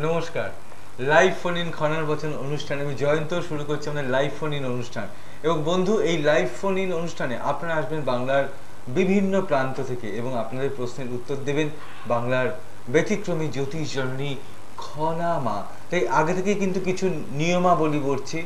নমস্কার। Live phone in খনার বচন অনুষ্ঠানে আমি জয়ন্ত শুরু করছি আমাদের লাইভ ফোন ইন অনুষ্ঠান। এবং বন্ধু, এই লাইভ ফোন ইন অনুষ্ঠানে আপনারা আসবেন বাংলার বিভিন্ন প্রান্ত থেকে এবং আপনাদের প্রশ্নের উত্তর দেবেন বাংলার ব্যতিক্রমী জ্যোতিষ জননী খনা মা। তাই আগে থেকে কিন্তু কিছু নিয়মাবলী বলছি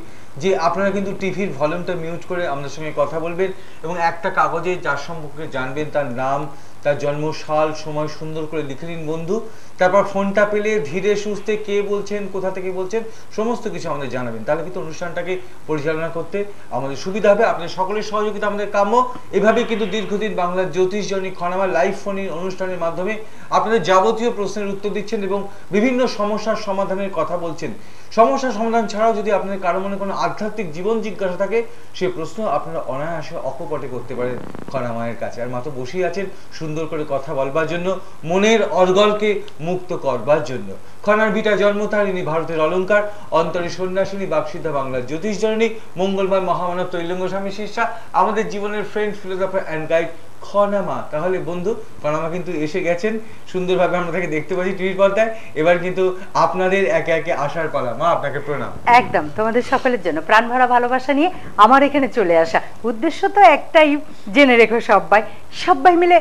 যে আপনারা কিন্তু টিভির ভলিউমটা মিউট করে আমাদের সঙ্গে কথা বলবেন এবং একটা কাগজে যার সম্পর্কে জানবেন তার নাম, তার জন্ম সাল, সময় সুন্দর করে লিখে নিন বন্ধু। তারপর ফোনটা পেলে ধীরে সুস্থে কে বলছেন, কোথা থেকে বলছেন, সমস্ত কিছু আমাদের জানাবেন। তাহলে কিন্তু অনুষ্ঠানটাকে পরিচালনা করতে আমাদের সুবিধা হবে। আপনাদের সকলের সহযোগিতা আমাদের কাম্য। এভাবেই কিন্তু দীর্ঘদিন বাংলার জ্যোতিষ জননী খনামা লাইভ ফোন ইন অনুষ্ঠানের মাধ্যমে আপনাদের যাবতীয় প্রশ্নের উত্তর দিচ্ছেন এবং বিভিন্ন সমস্যার সমাধানের কথা বলছেন। সমস্যার সমাধান ছাড়াও যদি আপনাদের কারো মনে কোনো আধ্যাত্মিক জীবন জিজ্ঞাসা থাকে, সে প্রশ্ন আপনারা অনায়াসে অকপটে করতে পারেন খনা মায়ের কাছে। আর মা তো বসেই আছেন সুন্দর করে কথা বলবার জন্য, মনের অর্গলকে মুক্ত করবার জন্য। খনার বিটা জন্মতারিণী, ভারতের অলঙ্কার, অন্তরে সন্ন্যাসিনী, বাকসিদ্ধা বাংলার জ্যোতিষ জননী, মঙ্গলময় মহামানব তৈলঙ্গ স্বামী শিষ্যা, আমাদের জীবনের friend, philosopher and guide Khonama. তাহলে বন্ধু, খনামা কিন্তু এসে গেছেন, সুন্দরভাবে আমরা তাকে দেখতে পাচ্ছি টিভির পর্দায়। এবার কিন্তু আপনাদের একে একে আসার পালা। মা, আপনাকে প্রণাম। একদম তোমাদের সকলের জন্য প্রাণ ভরা ভালোবাসা নিয়ে আমার এখানে চলে আসা। উদ্দেশ্য তো একটাই, জেনে রেখো সবাই, সবাই মিলে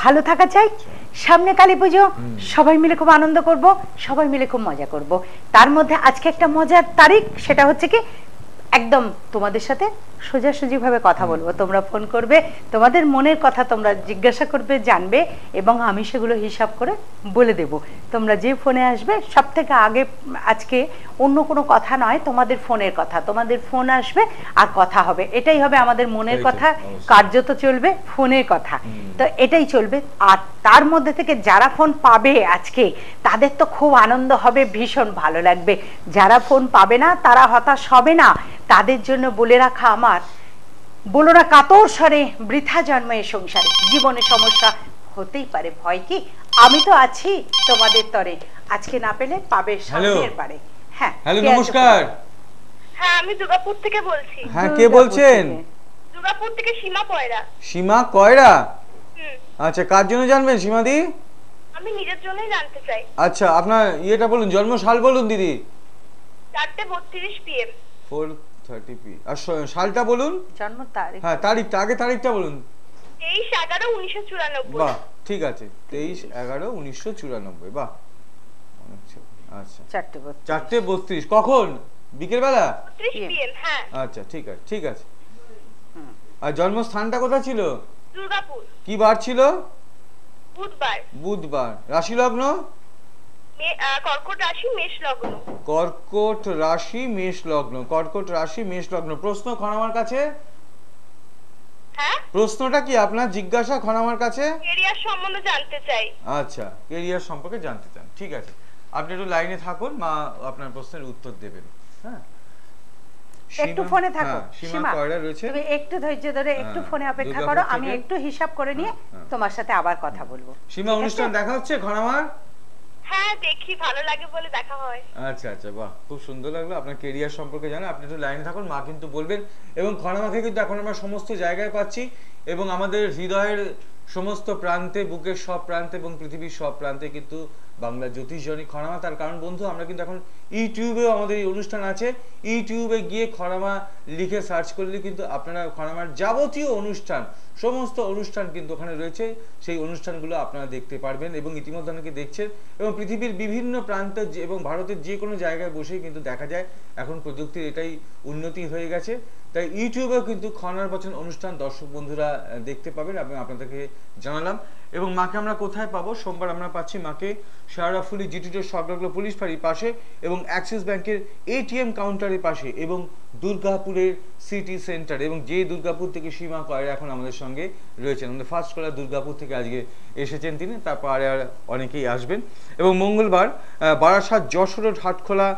ভালো থাকা চাই। সামনে কালী পুজো, সবাই মিলে খুব আনন্দ করব, সবাই মিলে খুব মজা করব। তার মধ্যে আজকে একটা মজার তারিখ, সেটা হচ্ছে কি একদম তোমাদের সাথে সোজাসুজি ভাবে কথা বলবো। তোমরা ফোন করবে, তোমাদের মনের কথা তোমরা জিজ্ঞাসা করবে, জানবে, এবং আমি সেগুলো হিসাব করে বলে দেব। তোমরা যে ফোনে আসবে, সব থেকে আগে আজকে অন্য কোনো কথা নয়, তোমাদের ফোনের কথা। তোমাদের ফোন আসবে আর কথা হবে, এটাই হবে আমাদের মনের কথা। কার্যত চলবে ফোনের কথা, তো এটাই চলবে। আর তার মধ্যে থেকে যারা ফোন পাবে আজকে, তাদের তো খুব আনন্দ হবে, ভীষণ ভালো লাগবে। যারা ফোন পাবে না তারা হতাশ হবে না। তাদের জন্য বলে রাখা আমার, বলো না কাতর স্বরে, বৃথা জন্ম এ সংসারে, জীবনে সমস্যা হতেই পারে, ভয় কি, আমি তো আছি তোমাদের তরে। আজকে না পেলে পাবে সামনের পারে। হ্যাঁ, হ্যালো, নমস্কার। হ্যাঁ, আমি দুর্গাপুর থেকে বলছি। হ্যাঁ, কে বলছেন? দুর্গাপুর থেকে সীমা কয়রা। সীমা কয়রা? আচ্ছা, কার জন্য জানবেন সীমাদি? আমি নিজের জন্যই জানতে চাই। আচ্ছা, আপনার ইয়েটা বলুন, জন্ম সাল বলুন দিদি। 4:32 PM। 4:30 p। আর সালটা বলুন। জন্ম তারিখ? হ্যাঁ, তারিখটা আগে, তারিখটা বলুন। 23/11/1994। বাহ, ঠিক আছে, 23/11/1994। বাহ, আচ্ছা, 4:32। কখন? বিকেল বেলা? 32 PM। হ্যাঁ। আচ্ছা, ঠিক আছে, ঠিক আছে। আর জন্মস্থানটা কোথায় ছিল? দুর্গাপুর। কি বার ছিল? বুধবার। বুধবার। রাশি লগ্ন? কর্কট রাশি, মেষ লগ্ন। কর্কট রাশি, মেষ লগ্ন। কর্কট রাশি, মেষ লগ্ন। প্রশ্ন খনামার কাছে? হ্যাঁ, প্রশ্নটা কি আপনার জিজ্ঞাসা খনামার কাছে? ক্যারিয়ার সম্বন্ধে জানতে চাই। আচ্ছা, ক্যারিয়ার সম্পর্কে জানতে চান, ঠিক আছে। আপনি একটু লাইনে থাকুন, মা আপনার প্রশ্নের উত্তর দেবেন। হ্যাঁ, একটু ফোনে থাকো। সীমা কয়রা রয়েছে, তুমি একটু ধৈর্য ধরে একটু ফোনে অপেক্ষা করো, আমি একটু হিসাব করে নিয়ে তোমার সাথে আবার কথা বলবো। সীমা, অনুষ্ঠান দেখা হচ্ছে খনামার? হ্যাঁ, দেখি, ভালো লাগে বলে দেখা হয়। আচ্ছা আচ্ছা, বাহ, খুব সুন্দর লাগলো। আপনার ক্যারিয়ার সম্পর্কে জানেন, আপনি একটু লাইনে থাকুন, মা কিন্তু বলবেন। এবং খনামাকে কিন্তু এখন আমরা সমস্ত জায়গায় পাচ্ছি এবং আমাদের হৃদয়ের সমস্ত প্রান্তে, বুকের সব প্রান্তে এবং পৃথিবীর সব প্রান্তে কিন্তু বাংলা জ্যোতিষ জননী খনামা। তার কারণ বন্ধু, আমরা কিন্তু এখন ইউটিউবেও আমাদের এই অনুষ্ঠান আছে। ইউটিউবে গিয়ে খনামা লিখে সার্চ করলে কিন্তু আপনারা খনামার যাবতীয় অনুষ্ঠান, সমস্ত অনুষ্ঠান কিন্তু ওখানে রয়েছে। সেই অনুষ্ঠানগুলো আপনারা দেখতে পারবেন এবং ইতিমধ্যে অনেকে দেখছেন এবং পৃথিবীর বিভিন্ন প্রান্তে এবং ভারতের যে কোনো জায়গায় বসেই কিন্তু দেখা যায়। এখন প্রযুক্তির এটাই উন্নতি হয়ে গেছে। তাই ইউটিউবেও কিন্তু খনার বচন অনুষ্ঠান দর্শক বন্ধুরা দেখতে পাবেন এবং আপনাদেরকে জানালাম। এবং মাকে আমরা কোথায় পাবো? সোমবার আমরা পাচ্ছি মাকে শেয়ারাফুলি জিটিটোর সংলগ্ন পুলিশ ফাঁড়ির পাশে এবং অ্যাক্সিস ব্যাংকের এটিএম কাউন্টারের পাশে এবং দুর্গাপুরের সিটি সেন্টার। এবং যে দুর্গাপুর থেকে সীমা কয়রা এখন আমাদের সঙ্গে রয়েছেন, আমাদের ফার্স্ট কলার দুর্গাপুর থেকে আজকে এসেছেন তিনি, তারপরে আর অনেকেই আসবেন। এবং মঙ্গলবার বারাসাত যশোর রোড হাটখোলা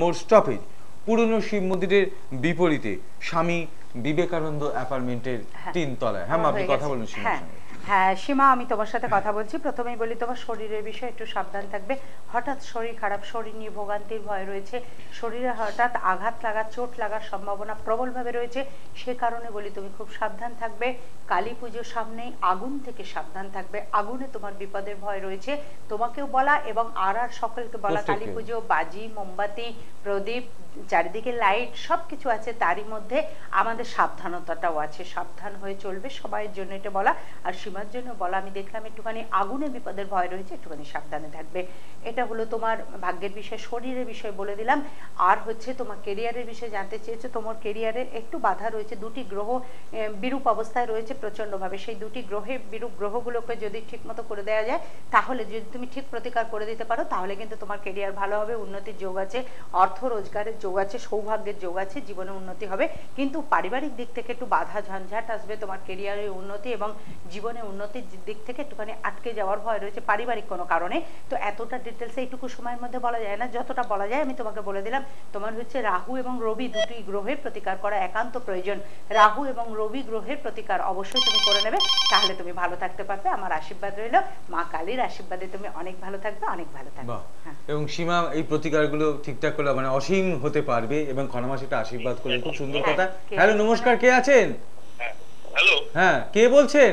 মোড় স্টপেজ, পুরনো শিব মন্দিরের বিপরীতে স্বামী বিবেকানন্দ অ্যাপার্টমেন্টের 3 তলায়। হ্যাঁ, আপনি কথা বলুন সীমার সঙ্গে। হ্যাঁ সীমা, আমি তোমার সাথে কথা বলছি। প্রথমেই বলি, তোমার শরীরের বিষয়ে একটু সাবধান থাকবে। হঠাৎ শরীর খারাপ, শরীর নিয়ে ভোগান্তির ভয় রয়েছে, শরীরে হঠাৎ আঘাত লাগা, চোট লাগার সম্ভাবনা প্রবলভাবে রয়েছে। সে কারণে বলি তুমি খুব সাবধান থাকবে। কালী পুজোর সামনেই আগুন থেকে সাবধান থাকবে, আগুনে তোমার বিপদের ভয় রয়েছে। তোমাকেও বলা এবং আর সকলকে বলা, কালী প্রত্যেককে। পুজো, বাজি, মোমবাতি, প্রদীপ, চারিদিকে লাইট সবকিছু আছে, তারই মধ্যে আমাদের সাবধানতাটাও আছে। সাবধান হয়ে চলবে, সবাইয়ের জন্য এটা বলা। আর সীমার জন্য বলা, আমি দেখলাম একটুখানি আগুনে বিপদের ভয় রয়েছে, একটুখানি সাবধানে থাকবে। এটা হলো তোমার ভাগ্যের বিষয়। শরীরের বিষয় বলে দিলাম। আর হচ্ছে তোমার কেরিয়ারের বিষয়ে জানতে চেয়েছো। তোমার কেরিয়ারের একটু বাধা রয়েছে, দুটি গ্রহ বিরূপ অবস্থায় রয়েছে প্রচন্ডভাবে। সেই দুটি বিরূপ গ্রহগুলোকে যদি ঠিক মতো করে দেওয়া যায়, তাহলে যদি তুমি ঠিক প্রতিকার করে দিতে পারো, তাহলে কিন্তু তোমার কেরিয়ার ভালো হবে, উন্নতির যোগ আছে, অর্থ রোজগারের যোগ আছে, সৌভাগ্যের যোগ আছে, জীবনে উন্নতি হবে। কিন্তু পারিবারিক দিক থেকে একটু বাধা ঝঞ্ঝাট আসবে। তোমার কেরিয়ারের উন্নতি এবং জীবনে উন্নতির দিক থেকে একটুখানি আটকে যাওয়ার ভয় রয়েছে পারিবারিক কোনো কারণে। তো এতটা ডিটেলসে এইটুকু সময়ের মধ্যে বলা যায় না, যতটা বলা যায় আমি তোমাকে বলে দিলাম। তোমার হচ্ছে রাহু এবং রবি দুটি গ্রহের প্রতিকার করা একান্ত প্রয়োজন। রাহু এবং রবি গ্রহের প্রতিকার অবশ্যই তুমি করে নেবে, তাহলে তুমি ভালো থাকতে পারবে। আমার আশীর্বাদ রইল, মা কালীর আশীর্বাদে তুমি অনেক ভালো থাকবে, অনেক ভালো থাকবে। বাহ। হ্যাঁ। এবং সীমা এই প্রতিকারগুলো ঠিকঠাক করলে মানে অসীম হতে পারবে এবং খনামাসিটা আশীর্বাদ করলে খুব সুন্দর কথা। কে? হ্যালো, নমস্কার, কে আছেন? হ্যালো, হ্যাঁ, কে বলছেন?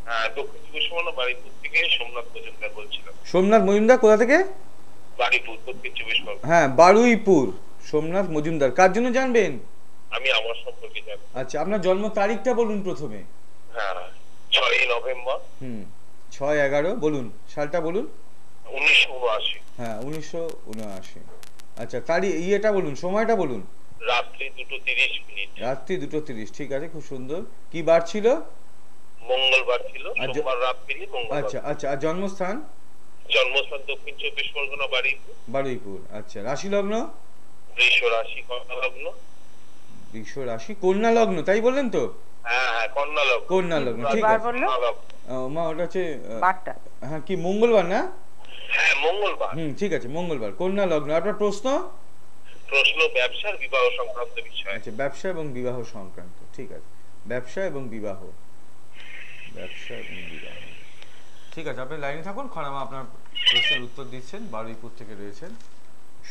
হ্যাঁ, দক্ষিণ চব্বিশ পরগনা বাড়িপুর থেকে সোমনাথ মজুমদার বলছিলাম। সোমনাথ মজুমদার, কোথা থেকে? বাড়িপুর, দক্ষিণ চব্বিশ পরগনা। হ্যাঁ, বারুইপুর। সোমনাথ মজুমদার, কার জন্য জানবেন? আমি আমার সম্পর্কে জানি। আচ্ছা, আপনার জন্ম তারিখটা বলুন প্রথমে। হ্যাঁ, 6ই নভেম্বর 6/11 বলুন, সালটা বলুন। 1979, হ্যাঁ, 1979। আচ্ছা, ইয়েটা বলুন, সময়টা বলুন। রাত্রি 2:30। রাত্রি 2:30, ঠিক আছে, খুব সুন্দর। কি বার ছিল? মঙ্গলবার ছিল, আর সোমবার রাত পেরিয়ে মঙ্গলবার। আচ্ছা আচ্ছা, আর জন্মস্থান? জন্মস্থান দক্ষিণ চব্বিশ পরগনা বাড়িপুর। বারুইপুর। আচ্ছা, রাশি লগ্ন? বৃষ রাশি, কন্যা লগ্ন। বৃষ রাশি, কন্যা লগ্ন, তাই বললেন তো? হ্যাঁ হ্যাঁ, কন্যা লগ্ন। কন্যা লগ্ন, ঠিক বার আছে। বললো? কন্যা লগ্ন। মা, ওটা হচ্ছে বারটা। হ্যাঁ, কি মঙ্গলবার না? হ্যাঁ, মঙ্গলবার। ঠিক আছে, মঙ্গলবার, কন্যা লগ্ন। আপনার প্রশ্ন? প্রশ্ন ব্যবসার বিবাহ সংক্রান্ত বিষয়। আচ্ছা, ব্যবসা এবং বিবাহ সংক্রান্ত, ঠিক আছে। ব্যবসা এবং বিবাহ, ব্যবসা এবং বিবাহ, ঠিক আছে। আপনি লাইনে থাকুন, খনামা আপনার প্রশ্নের উত্তর দিচ্ছেন। বারুইপুর থেকে রয়েছেন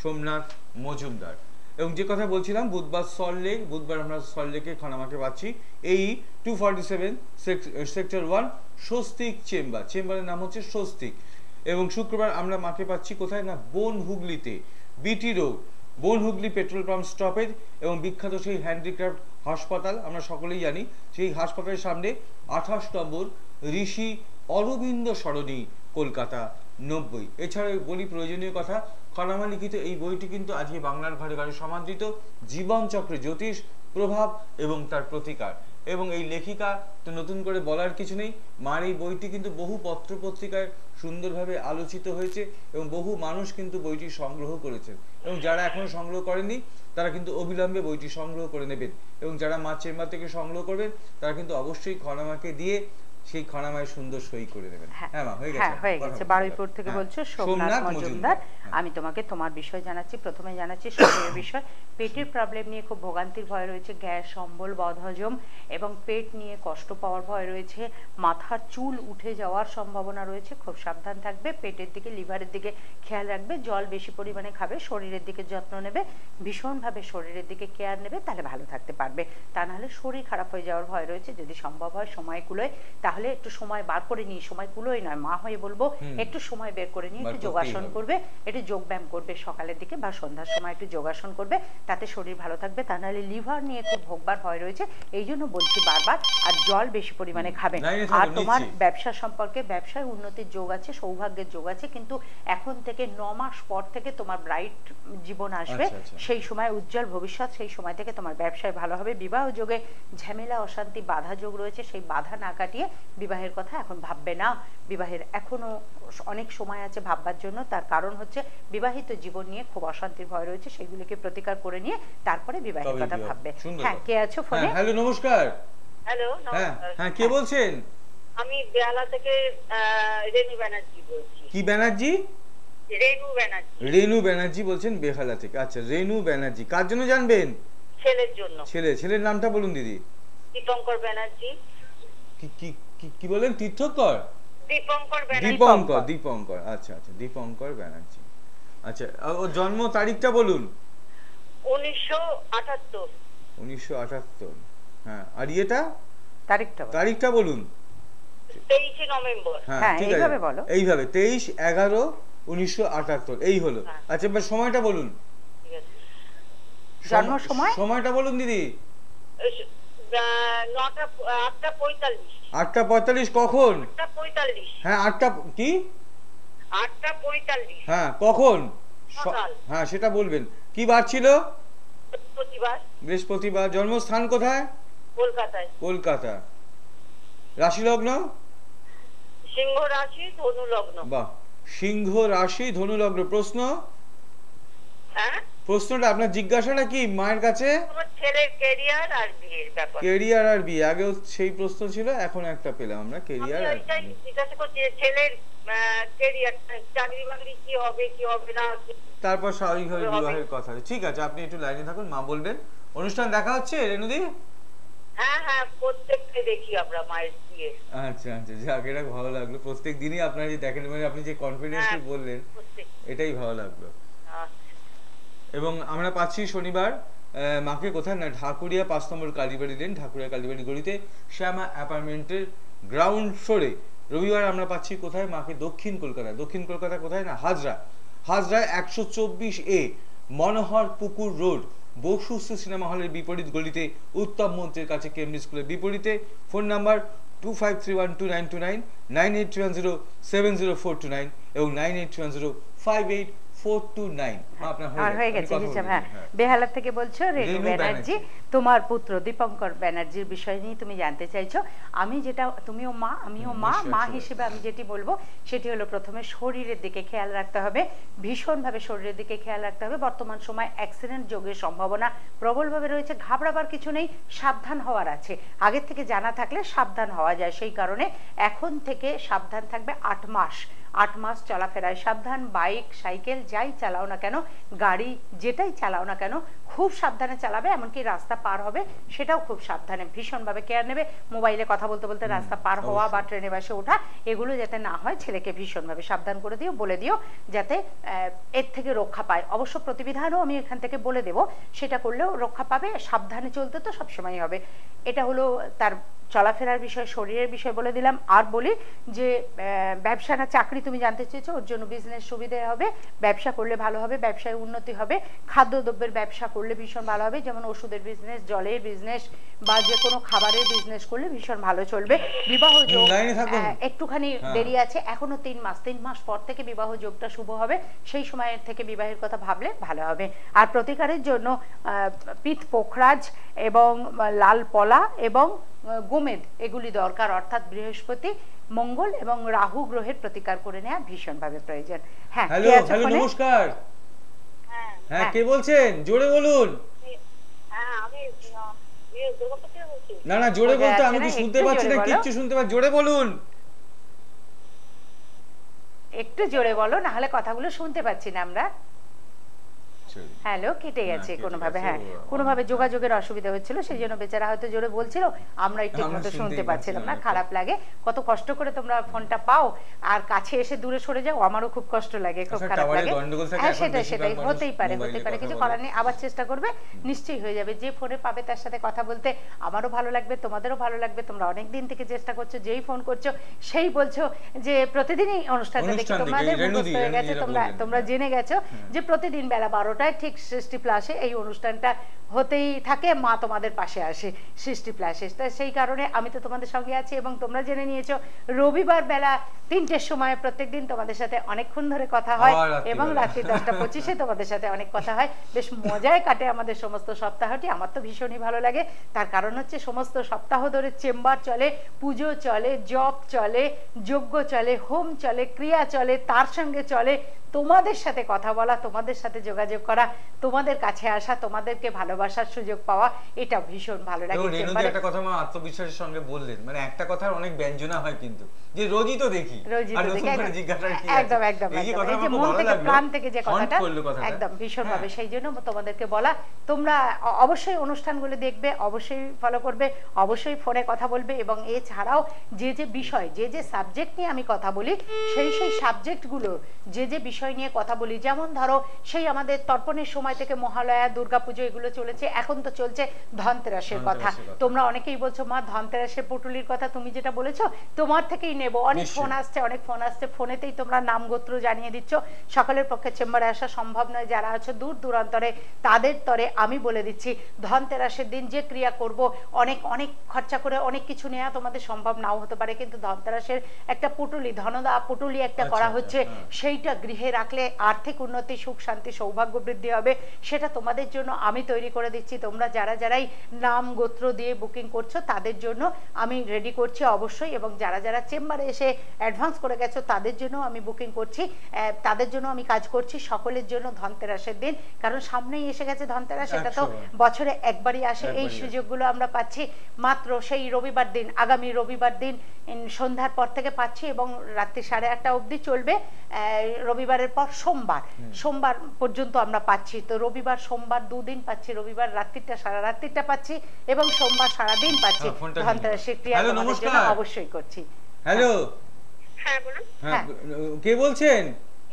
সোমনাথ মজুমদার। এবং যে কথা বলছিলাম, বুধবার সল্টলেক, বুধবার আমরা সল্টলেকে খনামাকে পাচ্ছি এই 247 সেক্টর 1 স্বস্তিক চেম্বার, চেম্বারের নাম হচ্ছে স্বস্তিক। এবং শুক্রবার আমরা মাকে পাচ্ছি কোথায় না, বন হুগলিতে, বিটি রোড, বন হুগলি পেট্রোল পাম্প স্টপেজ এবং বিখ্যাত সেই হ্যান্ডিক্রাফট হাসপাতাল আমরা সকলেই জানি, সেই হাসপাতালের সামনে 28 নম্বর ঋষি অরবিন্দ সরণি, কলকাতা 90। এছাড়া বলি প্রয়োজনীয় কথা, খনামা লিখিত এই বইটি কিন্তু আজকে বাংলার ঘরে ঘরে সমাদৃত। জীবনচক্রে জ্যোতিষ, প্রভাব এবং তার প্রতিকার। এবং এই লেখিকা তো নতুন করে বলার কিছু নেই, মার এই বইটি কিন্তু বহু পত্র পত্রিকায় সুন্দরভাবে আলোচিত হয়েছে এবং বহু মানুষ কিন্তু বইটি সংগ্রহ করেছেন। এবং যারা এখনো সংগ্রহ করেননি তারা কিন্তু অবিলম্বে বইটি সংগ্রহ করে নেবেন। এবং যারা মা চেম্বার থেকে সংগ্রহ করবেন তারা কিন্তু অবশ্যই খনামাকে দিয়ে সেই খনামায় সুন্দর সই করে দেবেন। হ্যাঁ মা, হয়ে গেছে? হ্যাঁ, হয়ে গেছে। বারুইপুর থেকে বলছো সোমনাথ মজুমদার। হ্যাঁ। আমি তোমাকে তোমার বিষয় জানাচ্ছি। প্রথমে জানাচ্ছি শরীরের বিষয়। পেটের প্রবলেম নিয়ে খুব ভোগান্তির ভয় রয়েছে, গ্যাস, অম্বল, বদহজম এবং পেট নিয়ে কষ্ট পাওয়ার ভয় রয়েছে, মাথার চুল উঠে যাওয়ার সম্ভাবনা রয়েছে। খুব সাবধান থাকবে, পেটের দিকে, লিভারের দিকে খেয়াল রাখবে, জল বেশি পরিমাণে খাবে, শরীরের দিকে যত্ন নেবে, ভীষণভাবে শরীরের দিকে কেয়ার নেবে, তাহলে ভালো থাকতে পারবে। তা নাহলে শরীর খারাপ হয়ে যাওয়ার ভয় রয়েছে। যদি সম্ভব হয় সময় কুলোয়, তাহলে একটু সময় বার করে নিয়ে, সময় কুলোই নয়, মা হয়ে বলবো, একটু সময় বের করে নিয়ে একটু যোগাসন করবে, একটু যোগ ব্যায়াম করবে সকালের দিকে বা সন্ধ্যার সময় একটু যোগাসন করবে, তাতে শরীর ভালো থাকবে। তা নাহলে লিভার নিয়ে খুব ভোগবার ভয় রয়েছে, এই জন্য বলছি বারবার। আর জল বেশি পরিমাণে খাবেন। আর তোমার ব্যবসা সম্পর্কে, ব্যবসায় উন্নতির যোগ আছে, সৌভাগ্যের যোগ আছে, কিন্তু এখন থেকে 9 মাস পর থেকে তোমার ব্রাইট জীবন আসবে। সেই সময় উজ্জ্বল ভবিষ্যৎ, সেই সময় থেকে তোমার ব্যবসায় ভালো হবে। বিবাহ যোগে ঝামেলা, অশান্তি, বাধা যোগ রয়েছে, সেই বাধা না কাটিয়ে বিবাহের কথা এখন ভাববে না। বিবাহের এখনো অনেক সময় আছে ভাববার জন্য। তার কারণ হচ্ছে বিবাহিত জীবন নিয়ে খুব অশান্তির ভয় রয়েছে, সেগুলিকে প্রতিকার করে নিয়ে তারপরে বিবাহের কথা ভাববে। হ্যাঁ, কে আছো ফোনে? হ্যালো, নমস্কার। হ্যালো, হ্যাঁ নমস্কার। হ্যাঁ, কে বলছেন? আমি বেহালা থেকে রেনু ব্যানার্জি বলছি। কি ব্যানার্জি? রেনু ব্যানার্জি। রেনু ব্যানার্জি বলছেন বেহালা থেকে। আচ্ছা, রেনু ব্যানার্জি, কার জন্য জানবেন? ছেলের জন্য। ছেলের নামটা বলুন দিদি। দীপঙ্কর ব্যানার্জি। কি কি কি বলেন? তীর্থঙ্কর? দীপঙ্কর ব্যানার্জি। দীপঙ্কর, আচ্ছা, দীপঙ্কর ব্যানার্জি। আচ্ছা, ওর জন্ম তারিখটা বলুন। 1978। 1978। হ্যাঁ, আর এটা তারিখটা বলুন। 23 নভেম্বর। হ্যাঁ, ঠিক এইভাবে আছে, বলো। এইভাবে 23/11/1978 এই হলো। আচ্ছা, এবার সময়টা বলুন। ঠিক আছে। জন্ম সময়? সময়টা বলুন দিদি। 8:45। 8:45 কখন? 8:45। হ্যাঁ, 8টা কি? 8:45। হ্যাঁ, কখন? সকাল। হ্যাঁ, সেটা বলবেন। কি বার ছিল? বৃহস্পতিবার। বৃহস্পতিবার। জন্মস্থান কোথায়? কলকাতায়। কলকাতা। রাশি লগ্ন? সিংহ রাশি, ধনু লগ্ন। বাহ, সিংহ রাশি, ধনু লগ্ন। হ্যাঁ, প্রশ্নটা আপনার জিজ্ঞাসাটা কি মায়ের কাছে? আমার ছেলের ক্যারিয়ার আর বিয়ের ব্যাপার। কেরিয়ার আর বিয়ে। আগেও সেই প্রশ্ন ছিল, এখন একটা পেলাম আমরা, কেরিয়ার আর ওইটাই বিয়ে। জিজ্ঞাসা করছি যে ছেলের ক্যারিয়ার, চাকরি বাকরি কি হবে না। তারপর স্বাভাবিকভাবে হবে। বিবাহের কথা। ঠিক আছে, আপনি একটু লাইনে থাকুন, মা বলবেন। অনুষ্ঠান দেখা হচ্ছে রেনুদি? হ্যাঁ, প্রত্যেককে দেখি আমরা মায়ের বিয়ে। আচ্ছা, যাক, এটা ভালো লাগলো। প্রত্যেক দিনই আপনারা যে দেখেন, মানে আপনি যে কনফিডেন্সলি হ্যাঁ, বললেন, প্রত্যেক। এটাই ভালো লাগলো। আচ্ছা। এবং আমরা পাচ্ছি শনিবার মাকে কোথায় না, ঢাকুরিয়া 5 নম্বর কালীবাড়ি লেন, ঢাকুরিয়া কালীবাড়ি গলিতে শ্যামা অ্যাপার্টমেন্টের গ্রাউন্ড ফ্লোরে। রবিবার আমরা পাচ্ছি কোথায় মাকে? দক্ষিণ কলকাতা কোথায় না, হাজরায় 124A মনোহর পুকুর রোড, বসুস্থ সিনেমা হলের বিপরীত গলিতে, উত্তম মন্ত্রের কাছে, কেমব্রিজ স্কুলের বিপরীতে। ফোন নাম্বার 25312929, 9830704229 এবং 983058 আপনার হয়ে গেছে হিসাব। হ্যাঁ, বেহালা থেকে বলছো রেনু ব্যানার্জি। তোমার পুত্র দীপঙ্কর ব্যানার্জির বিষয় নিয়ে তুমি জানতে চাইছো। আমি যেটা, তুমিও মা, আমিও মা হিসেবে আমি যেটি বলবো সেটি হলো, প্রথমে শরীরের দিকে খেয়াল রাখতে হবে, ভীষণভাবে শরীরের দিকে খেয়াল রাখতে হবে। বর্তমান সময় অ্যাক্সিডেন্ট যোগের সম্ভাবনা প্রবলভাবে রয়েছে। ঘাবড়াবার কিছু নেই, সাবধান হওয়ার আছে। আগের থেকে জানা থাকলে সাবধান হওয়া যায়। সেই কারণে এখন থেকে সাবধান থাকবে। 8 মাস চলাফেরায় সাবধান। বাইক, সাইকেল যাই চালাও না কেন, গাড়ি যেটাই চালাও না কেন, খুব সাবধানে চালাবে। এমনকি রাস্তা পার হবে সেটাও খুব সাবধানে, ভীষণভাবে কেয়ার নেবে। মোবাইলে কথা বলতে বলতে রাস্তা পার হওয়া বা ট্রেনে বাসে ওঠা, এগুলো যাতে না হয়, ছেলেকে ভীষণভাবে সাবধান করে দিও, বলে দিও, যাতে এর থেকে রক্ষা পায়। অবশ্য প্রতিবিধানও আমি এখান থেকে বলে দেব, সেটা করলেও রক্ষা পাবে। সাবধানে চলতে তো সবসময় হবে। এটা হলো তার চলাফেরার বিষয়, শরীরের বিষয় বলে দিলাম। আর বলি যে ব্যবসা না চাকরি তুমি জানতে চেয়েছো, ওর জন্য বিজনেস সুবিধা হবে। ব্যবসা করলে ভালো হবে, ব্যবসায় উন্নতি হবে। খাদ্যদ্রব্যের ব্যবসা করলে ভীষণ ভালো হবে, যেমন ওষুধের বিজনেস, জলের বিজনেস বা যে কোনো খাবারের বিজনেস করলে ভীষণ ভালো চলবে। বিবাহ যোগ একটুখানি দেরি আছে, এখনো 3 মাস পর থেকে বিবাহ যোগটা শুভ হবে। সেই সময়ের থেকে বিবাহের কথা ভাবলে ভালো হবে। আর প্রতিকারের জন্য পিত পোখরাজ এবং লাল পলা এবং গোমেদ এগুলি দরকার, অর্থাৎ বৃহস্পতি, মঙ্গল এবং রাহু গ্রহের প্রতিকার করে নেওয়া ভীষণভাবে প্রয়োজন। হ্যাঁ, হ্যালো নমস্কার। হ্যাঁ, কে বলছেন? জোরে বলুন। হ্যাঁ, আমি না, জোরে বলতে, আমি কি শুনতে পাচ্ছি না, কিচ্ছু শুনতে পাচ্ছি, জোরে বলুন। একটু জোরে বলো, না হলে কথাগুলো শুনতে পাচ্ছি না আমরা। হ্যালো, কেটে গেছে কোনোভাবে। হ্যাঁ, কোনোভাবে যোগাযোগের অসুবিধা হচ্ছিল, সেই জন্য বেচারা হয়তো জোরে বলছিল, আমরা ঠিক মতো শুনতে পাচ্ছিলাম না। খারাপ লাগে, কত কষ্ট করে তোমরা ফোনটা পাও আর কাছে এসে দূরে সরে যাও, আমারও খুব কষ্ট লাগে, খুব খারাপ লাগে। হ্যাঁ, সেটাই হতেই পারে, কিছু করার নেই। আবার চেষ্টা করবে, নিশ্চয়ই হয়ে যাবে। যে ফোনে পাবে তার সাথে কথা বলতে আমারও ভালো লাগবে, তোমাদেরও ভালো লাগবে। তোমরা অনেক দিন থেকে চেষ্টা করছো, যেই ফোন করছো সেই বলছো যে প্রতিদিনই অনুষ্ঠানটা দেখি, তোমাদের মুখস্থ হয়ে গেছে, তোমরা জেনে গেছো যে প্রতিদিন বেলা 12টায় ঠিক সৃষ্টি প্লাসে এই অনুষ্ঠানটা হতেই থাকে। মা তোমাদের পাশে আসে সৃষ্টি প্লাসে। সেই কারণে আমি তো তোমাদের সঙ্গে আছি, এবং তোমরা জেনে নিয়েছো রবিবার বেলা 3টের সময় প্রত্যেকদিন তোমাদের সাথে অনেকক্ষণ ধরে কথা হয়, এবং রাত্রি 10:25 তোমাদের সাথে অনেক কথা হয়। বেশ মজায় কাটে আমাদের সমস্ত সপ্তাহটি। আমার তো ভীষণই ভালো লাগে। তার কারণ হচ্ছে সমস্ত সপ্তাহ ধরে চেম্বার চলে, পুজো চলে, জপ চলে, যজ্ঞ চলে, হোম চলে, ক্রিয়া চলে, তার সঙ্গে চলে তোমাদের সাথে কথা বলা, তোমাদের সাথে যোগাযোগ করা। করা, তোমাদের কাছে আসা, তোমাদেরকে ভালোবাসার সুযোগ পাওয়া, এটা ভীষণ ভালো লাগে। এবং রেণুদি একটা কথা মা আত্মবিশ্বাসের সঙ্গে বললেন, মানে একটা কথার অনেক ব্যঞ্জনা হয় কিন্তু, যে রোজই তো দেখি আর নতুন করে জিজ্ঞাসা কি আছে। একদম একদম এই যে একদম। কথা এই যে আমার খুব মন ভালো থেকে লাগলো, প্রাণ থেকে যে কথাটা, করলো কথাটা। একদম ভীষণ ভাবে, হ্যাঁ। সেই জন্য তোমাদেরকে বলা, তোমরা অবশ্যই অনুষ্ঠানগুলো দেখবে, অবশ্যই ফলো করবে, অবশ্যই ফোনে কথা বলবে, এবং এছাড়াও যে যে বিষয়, যে যে সাবজেক্ট নিয়ে আমি কথা বলি, সেই সাবজেক্টগুলো, যে যে বিষয় নিয়ে কথা বলি, যেমন ধরো সেই আমাদের তর্পণের সময় থেকে মহালয়া, দুর্গাপুজো, এগুলো চলেছে, এখন তো চলছে ধনতেরাসের কথা। তোমরা অনেকেই বলছো মা ধনতেরাসের পুটুলির কথা তুমি যেটা বলেছো তোমার থেকেই নেব, অনেক ফোন আসছে, অনেক ফোন আসছে, ফোনেতেই তোমরা নাম গোত্র জানিয়ে দিচ্ছ। সকলের পক্ষে চেম্বারে আসা সম্ভব নয়, যারা আছো দূর দূরান্তরে, তাদের তরে আমি বলে দিচ্ছি, ধনতেরাসের দিন যে ক্রিয়া করব, অনেক অনেক খরচা করে অনেক কিছু নেওয়া তোমাদের সম্ভব নাও হতে পারে, কিন্তু ধনতেরাসের একটা পুটুলি, ধনদা পুটুলি একটা করা হচ্ছে, সেইটা গৃহে রাখলে আর্থিক উন্নতি, সুখ শান্তি, সৌভাগ্য বৃদ্ধি হবে, সেটা তোমাদের জন্য আমি তৈরি করে দিচ্ছি। তোমরা যারাই নাম গোত্র দিয়ে বুকিং করছো তাদের জন্য আমি রেডি করছি অবশ্যই, এবং যারা চেম্বারে এসে অ্যাডভান্স করে গেছো তাদের জন্য আমি বুকিং করছি, তাদের জন্য আমি কাজ করছি, সকলের জন্য ধনতেরাসের দিন, কারণ সামনেই এসে গেছে ধনতেরাস, এটা তো বছরে একবারই আসে, এই সুযোগগুলো আমরা পাচ্ছি মাত্র সেই রবিবার দিন, আগামী রবিবার দিন সন্ধ্যার পর থেকে পাচ্ছি, এবং রাত্রি 8:30 অবধি চলবে, রবিবারের পর সোমবার পর্যন্ত আমরা পাচ্ছি। তো রবিবার সোমবার দুদিন পাচ্ছি, রবিবার রাত্রিটা, সারা রাত্রিটা পাচ্ছি, এবং সোমবার সারাদিন পাচ্ছি। ধনতেরাসের ক্রিয়া তোমাদের জন্য অবশ্যই করছি। হ্যালো, হ্যাঁ বলুন। হ্যাঁ কে বলছেন?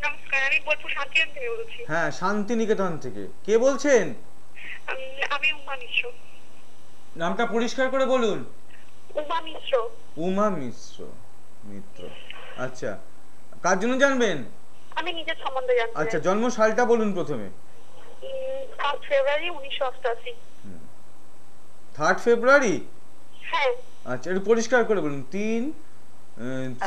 নমস্কার, আমি বোলপুর শান্তিনিকেতন থেকে বলছি। হ্যাঁ, শান্তিনিকেতন থেকে কে বলছেন? আমি উমা মিশ্র। নামটা পরিষ্কার করে বলুন। উমা মিশ্র। উমা মিত্র। আচ্ছা, কার জন্য জানবেন? আমি নিজের সম্বন্ধে জানতে চাই। আচ্ছা, জন্ম সালটা বলুন প্রথমে। 3 ফেব্রুয়ারি 1988। 3 ফেব্রুয়ারি? হ্যাঁ। আচ্ছা, একটু পরিষ্কার করে বলুন। 3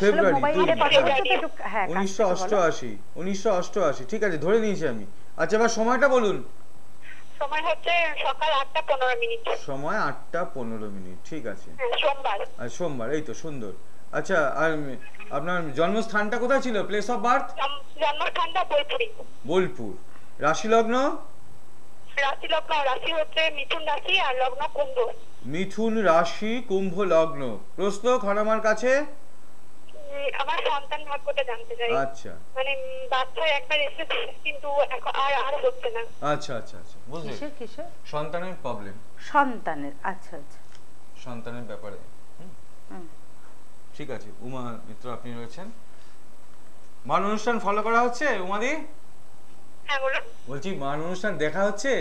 ফেব্রুয়ারি 1988। ঠিক আছে, ধরে নিয়েছি আমি। আচ্ছা, এবার সময়টা বলুন। সময় হচ্ছে সকাল 8:15। সময় 8:15। ঠিক আছে, সোমবার। সোমবার, এই তো সুন্দর। আচ্ছা, আর আপনার জন্মস্থানটা কোথায় ছিল? Place of birth? জন্মস্থানটা বোলপুর। রাশি লগ্ন? রাশি হচ্ছে মিথুন রাশি, আর লগ্ন কুম্ভ। মিথুন রাশি, কুম্ভ লগ্ন। প্রশ্ন খনামার কাছে? আমার সন্তান ভাগ্যটা জানতে চাই। আচ্ছা, মানে বাচ্চা একবার এসেছে কিন্তু এখন আর হচ্ছে না। আচ্ছা আচ্ছা আচ্ছা, বুঝলেন? কিসের সন্তানের প্রবলেম, সন্তানের। আচ্ছা আচ্ছা, সন্তানের ব্যাপারে। ঠিক আছে, উমা মিত্র আপনি রয়েছেন। মান অনুষ্ঠান ফলো করা হচ্ছে উমাদি? হ্যাঁ বলুন। বলছি, মান অনুষ্ঠান দেখা হচ্ছে?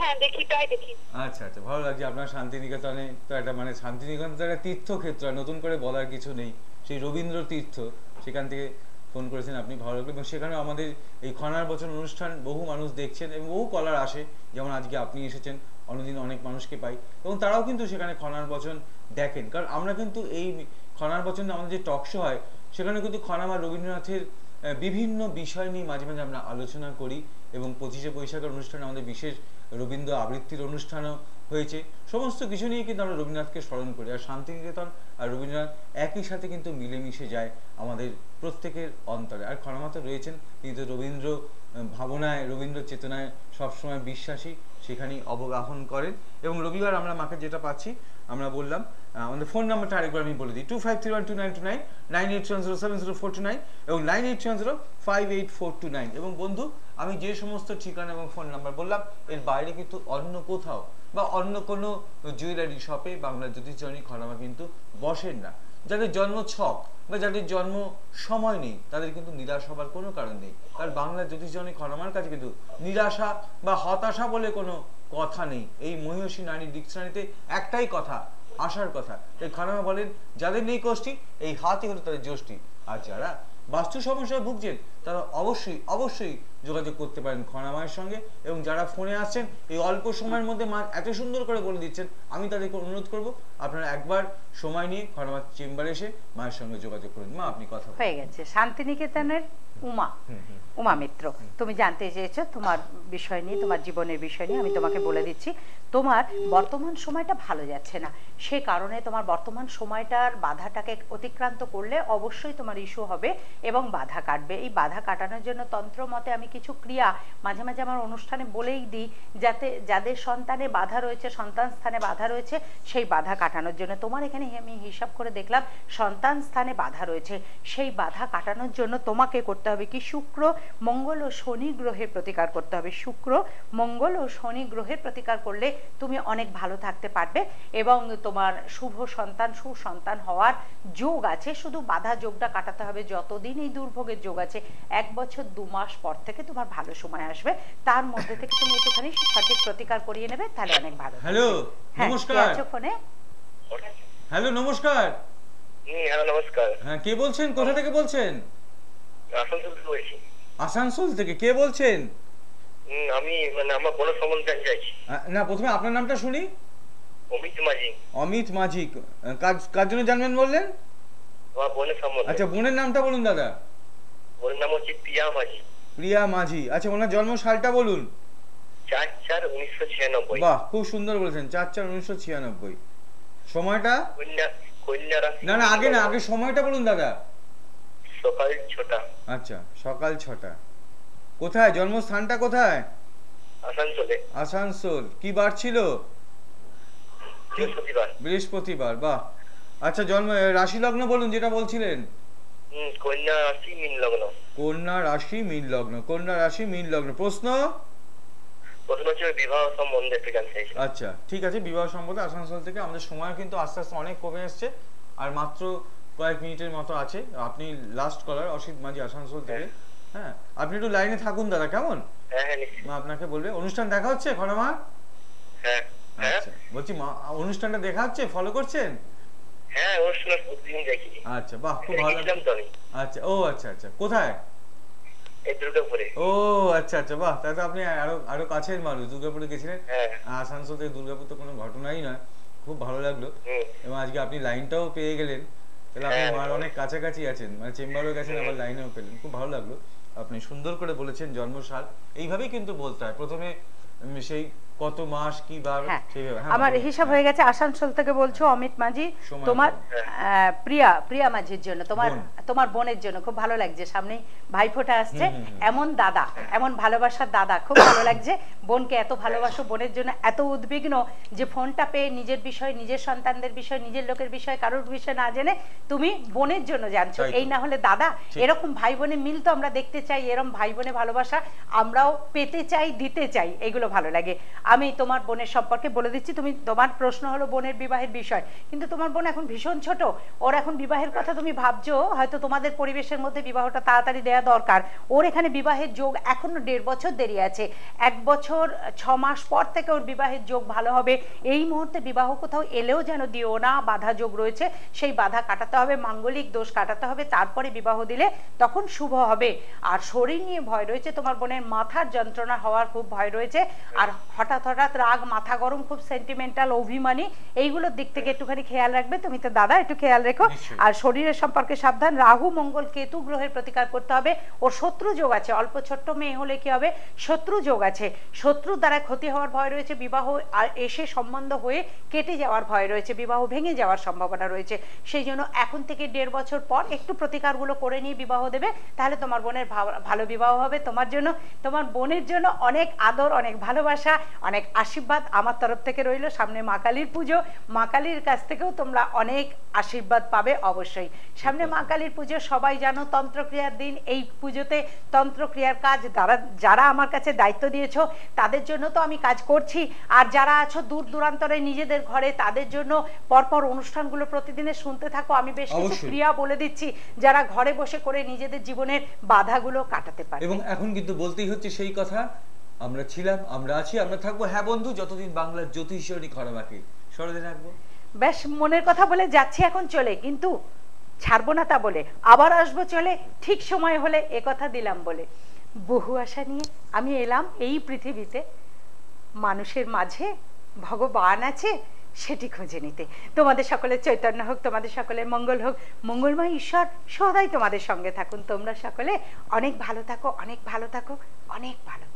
হ্যাঁ দেখি, প্রায় দেখি। আচ্ছা আচ্ছা, ভালো লাগছে। আপনার শান্তিনিকেতনে তো একটা, মানে শান্তিনিকেতন তো একটা তীর্থক্ষেত্র, নতুন করে বলার কিছু নেই, সেই রবীন্দ্র তীর্থ, সেখান থেকে ফোন করেছেন আপনি, ভালো লাগলো। এবং সেখানে আমাদের এই খনার বচন অনুষ্ঠান বহু মানুষ দেখছেন, এবং বহু কলার আসে, যেমন আজকে আপনি এসেছেন, অন্যদিন অনেক মানুষকে পাই, এবং তারাও কিন্তু সেখানে খনার বচন দেখেন। কারণ আমরা কিন্তু এই খনার বচন, আমাদের যে টক শো হয়, সেখানে কিন্তু খনাম আর রবীন্দ্রনাথের বিভিন্ন বিষয় নিয়ে মাঝে মাঝে আমরা আলোচনা করি, এবং 25শে বৈশাখের অনুষ্ঠানে আমাদের বিশেষ রবীন্দ্র আবৃত্তির অনুষ্ঠানও হয়েছে। সমস্ত কিছু নিয়ে কিন্তু আমরা রবীন্দ্রনাথকে স্মরণ করি, আর শান্তিনিকেতন আর রবীন্দ্রনাথ একই সাথে কিন্তু মিলেমিশে যায় আমাদের প্রত্যেকের অন্তরে। আর খনামাতা রয়েছেন, তিনি তো রবীন্দ্র ভাবনায়, রবীন্দ্র চেতনায় সবসময় বিশ্বাসী, সেখানেই অবগাহন করেন। এবং রবিবার আমরা মাকে যেটা পাচ্ছি, আমরা বললাম আমাদের ফোন নাম্বারটা আরেকবার আমি বলে দিই, 25312929, 9810700429 এবং 9810584229। এবং বন্ধু, আমি যে সমস্ত ঠিকানা এবং ফোন নাম্বার বললাম, এর বাইরে কিন্তু অন্য কোথাও বা অন্য কোনো জুয়েলারি শপে বাংলা জ্যোতিষজনী খনামা কিন্তু বসেন না। যাদের জন্ম ছক বা যাদের জন্ম সময় নেই, তাদের কিন্তু নিরাশ হবার কোনো কারণ নেই, কারণ বাংলা জ্যোতিষজনী খনামার কাছে কিন্তু নিরাশা বা হতাশা বলে কোনো কথা নেই। এই মহিষী নারী ডিকশনারিতে একটাই কথা, আসার কথা। এই খনামা বলেন, যাদের নেই কষ্টি, এই হাতই হলো তাদের যষ্টি। আর যারা বাস্তু সমস্যায় ভুগছেন, তারা অবশ্যই অবশ্যই যোগাযোগ করতে পারেন খনামায়ের সঙ্গে। এবং যারা ফোনে আসছেন, এই অল্প সময়ের মধ্যে মা এত সুন্দর করে বলে দিচ্ছেন, আমি তাদেরকে অনুরোধ করব, আপনারা একবার সময় নিয়ে খনামার চেম্বারে এসে মায়ের সঙ্গে যোগাযোগ করুন। মা, আপনি কথা হয়ে গেছে। শান্তিনিকেতনের উমা মিত্র, তুমি জানতে চেয়েছো তোমার বিষয় নিয়ে, তোমার জীবনের বিষয় নিয়ে। আমি তোমাকে বলে দিচ্ছি, তোমার বর্তমান সময়টা ভালো যাচ্ছে না, সে কারণে তোমার বর্তমান সময়টার বাধাটাকে অতিক্রান্ত করলে অবশ্যই তোমার ইস্যু হবে এবং বাধা কাটবে। এই বাধা বাধা কাটানোর জন্য তন্ত্র মতে আমি কিছু ক্রিয়া মাঝে মাঝে আমার অনুষ্ঠানে বলেই দিই, যাতে যাদের সন্তানে বাধা রয়েছে, সন্তান স্থানে বাধা রয়েছে, সেই বাধা কাটানোর জন্য। তোমার এখানে আমি হিসাব করে দেখলাম সন্তান স্থানে বাধা রয়েছে, সেই বাধা কাটানোর জন্য তোমাকে করতে হবে কি, শুক্র মঙ্গল ও শনি গ্রহের প্রতিকার করতে হবে। শুক্র মঙ্গল ও শনি গ্রহের প্রতিকার করলে তুমি অনেক ভালো থাকতে পারবে এবং তোমার শুভ সন্তান সুসন্তান হওয়ার যোগ আছে। শুধু বাধা যোগটা কাটাতে হবে, যতদিন এই দুর্ভোগের যোগ আছে 1 বছর 2 মাস পর থেকে তোমার ভালো সময় আসবে, তার মধ্যে থেকে তুমি একটুখানি সঠিক প্রতিকার করিয়ে নেবে, তাহলে অনেক ভালো। হ্যালো হ্যাঁ, নমস্কার। কে আছো ফোনে? হ্যালো নমস্কার। হ্যালো নমস্কার। হ্যাঁ কে বলছেন, কোথা থেকে বলছেন? আসানসোল থেকে বলছি। আসানসোল থেকে কে বলছেন? আমি মানে আমার বোনের সম্বন্ধে জানতে চাইছি। না প্রথমে আপনার নামটা শুনি। অমিত মাঝি। অমিত মাঝি। কার জন্য জানবেন বললেন? আমার বোনের সম্বন্ধে। আচ্ছা বোনের নামটা বলুন দাদা। বোনের নাম হচ্ছে প্রিয়া মাঝি। প্রিয়া মাঝি। আচ্ছা ওনার জন্ম সালটা বলুন। 4/4/1996। বাহ খুব সুন্দর বলেছেন, 4/4/1996। সময়টা? কন্যা রাশি। না আগে না, আগে সময়টা বলুন দাদা। সকাল 6টা। আচ্ছা সকাল 6টা। কোথায় জন্মস্থানটা কোথায়? আসানসোলে। আসানসোল। কি বার ছিল? বৃহস্পতিবার। বৃহস্পতিবার। বাহ। আচ্ছা জন্ম রাশি লগ্ন বলুন যেটা বলছিলেন। কন্যা রাশি মীন লগ্ন। কন্যা রাশি মীন লগ্ন। কন্যা রাশি মীন লগ্ন। প্রশ্ন হচ্ছে বিবাহ সম্বন্ধে একটু জানতে চাইছি। আচ্ছা ঠিক আছে, বিবাহ সম্বন্ধে আসানসোল থেকে। আমাদের সময় কিন্তু আস্তে আস্তে অনেক কমে আসছে, আর মাত্র কয়েক মিনিটের মতো আছে। আপনি লাস্ট কলার অসিত মাঝি আসানসোল থেকে। হ্যাঁ আপনি একটু লাইনে থাকুন দাদা, কেমন? হ্যাঁ নিশ্চয়ই। মা আপনাকে বলবে অনুষ্ঠান দেখা হচ্ছে খনামা? হ্যাঁ আচ্ছা বলছি মা অনুষ্ঠানটা দেখা হচ্ছে, ফলো করছেন? হ্যাঁ অনুষ্ঠান প্রতিদিন দেখি। আচ্ছা বাহ খুব ভালো। তো আমি। আচ্ছা ও আচ্ছা আচ্ছা, কোথায়? এই দুর্গাপুরে। ও আচ্ছা আচ্ছা বাহ, তাহলে তো আপনি আরো কাছের মানুষ। দুর্গাপুরে গেছিলেন? হ্যাঁ। আসানসোল থেকে দুর্গাপুর তো কোনো ঘটনাই নয়। খুব ভালো লাগলো। এবং আজকে আপনি লাইনটাও পেয়ে গেলেন, তাহলে আপনি মার অনেক কাছাকাছি আছেন, মানে চেম্বারও গেছেন আবার লাইনেও পেলেন। খুব ভালো লাগলো, আপনি সুন্দর করে বলেছেন জন্মসাল। এইভাবেই কিন্তু বলতে হয় প্রথমে, সেই কত মাস কি বার সেইভাবে। আমার হিসাব হয়ে গেছে। আসানসোল থেকে বলছো অমিত মাঝি, তোমার প্রিয়া মাঝির জন্য, তোমার বোনের জন্য। খুব ভালো লাগছে, সামনেই ভাইফোঁটা আসছে। এমন দাদা, এমন ভালোবাসার দাদা, খুব ভালো লাগছে। বোনকে এত ভালোবাসো, বোনের জন্য এত উদ্বিগ্ন যে ফোনটা পেয়ে নিজের বিষয়, নিজের সন্তানদের বিষয়, নিজের লোকের বিষয়, কারোর বিষয় না জেনে তুমি বোনের জন্য জানছো। এই না হলে দাদা, এরকম ভাই বোনের মিল তো আমরা দেখতে চাই, এরকম ভাই বোনের ভালোবাসা আমরাও পেতে চাই, দিতে চাই, এগুলো ভালো লাগে। আমি তোমার বোনের সম্পর্কে বলে দিচ্ছি। তোমার প্রশ্ন হলো বোনের বিবাহের বিষয়, কিন্তু তোমার বোন এখন ভীষণ ছোট, ওর এখন বিবাহের কথা তুমি ভাবছো, হয়তো তোমাদের পরিবেশের মধ্যে বিবাহটা তাড়াতাড়ি দেওয়া দরকার। ওর এখানে বিবাহের যোগ এখনো 1.5 বছর দেরি আছে। 1 বছর 6 মাস পর থেকে ওর বিবাহের যোগ ভালো হবে। এই মুহূর্তে বিবাহ কোথাও এলেও যেন দিও না, বাধা যোগ রয়েছে, সেই বাধা কাটাতে হবে, মাঙ্গলিক দোষ কাটাতে হবে, তারপরে বিবাহ দিলে তখন শুভ হবে। আর শরীর নিয়ে ভয় রয়েছে, তোমার বোনের মাথার যন্ত্রণা হওয়ার খুব ভয় রয়েছে, আর হঠাৎ রাগ, মাথা গরম, খুব সেন্টিমেন্টাল, অভিমানী, এইগুলোর দিক থেকে একটুখানি খেয়াল রাখবে। তুমি তো দাদা একটু খেয়াল রেখো। আর শরীরের সম্পর্কে সাবধান। রাহু মঙ্গল কেতু গ্রহের প্রতিকার করতে হবে। ওর শত্রু যোগ আছে, অল্প ছোট্ট মেয়ে হলে কি হবে, শত্রু যোগ আছে, শত্রুর দ্বারা ক্ষতি হওয়ার ভয় রয়েছে, বিবাহ এসে সম্বন্ধ হয়ে কেটে যাওয়ার ভয় রয়েছে, বিবাহ ভেঙে যাওয়ার সম্ভাবনা রয়েছে। সেই জন্য এখন থেকে 1.5 বছর পর একটু প্রতিকারগুলো করে নিয়ে বিবাহ দেবে, তাহলে তোমার বোনের ভালো বিবাহ হবে। তোমার জন্য, তোমার বোনের জন্য অনেক আদর, অনেক ভালোবাসা, অনেক আশীর্বাদ আমার তরফ থেকে রইল। সামনে মা কালীর পুজো, মা কালীর কাছ থেকেও তোমরা অনেক আশীর্বাদ পাবে অবশ্যই। সামনে মা কালীর পুজো, সবাই জানো তন্ত্রক্রিয়ার দিন। এই পুজোতে তন্ত্রক্রিয়ার কাজ যারা আমার কাছে দায়িত্ব দিয়েছো তাদের জন্য তো আমি কাজ করছি, আর যারা আছো দূর দূরান্তরে নিজেদের ঘরে, তাদের জন্য পরপর অনুষ্ঠানগুলো প্রতিদিনের শুনতে থাকো। আমি বেশ কিছু ক্রিয়া বলে দিচ্ছি যারা ঘরে বসে করে নিজেদের জীবনের বাধাগুলো কাটাতে পারে। এবং এখন কিন্তু বলতেই হচ্ছে সেই কথা, আমরা ছিলাম, আমরা আছি, আমরা থাকবো। হ্যাঁ বন্ধু, যতদিন বাংলার জ্যোতিষী খরাবাকে সরদে রাখবো। বেশ মনের কথা বলে যাচ্ছি এখন চলে, কিন্তু ছাড়বো না তা বলে, আবার আসবো চলে, ঠিক সময় হলে এ কথা দিলাম বলে। বহু আশা নিয়ে আমি এলাম এই পৃথিবীতে, মানুষের মাঝে ভগবান আছে সেটি খুঁজে নিতে। তোমাদের সকলের চৈতন্য হোক, তোমাদের সকলের মঙ্গল হোক, মঙ্গলময় ঈশ্বর সদাই তোমাদের সঙ্গে থাকুন। তোমরা সকলে অনেক ভালো থাকো, অনেক ভালো থাকো, অনেক ভালো।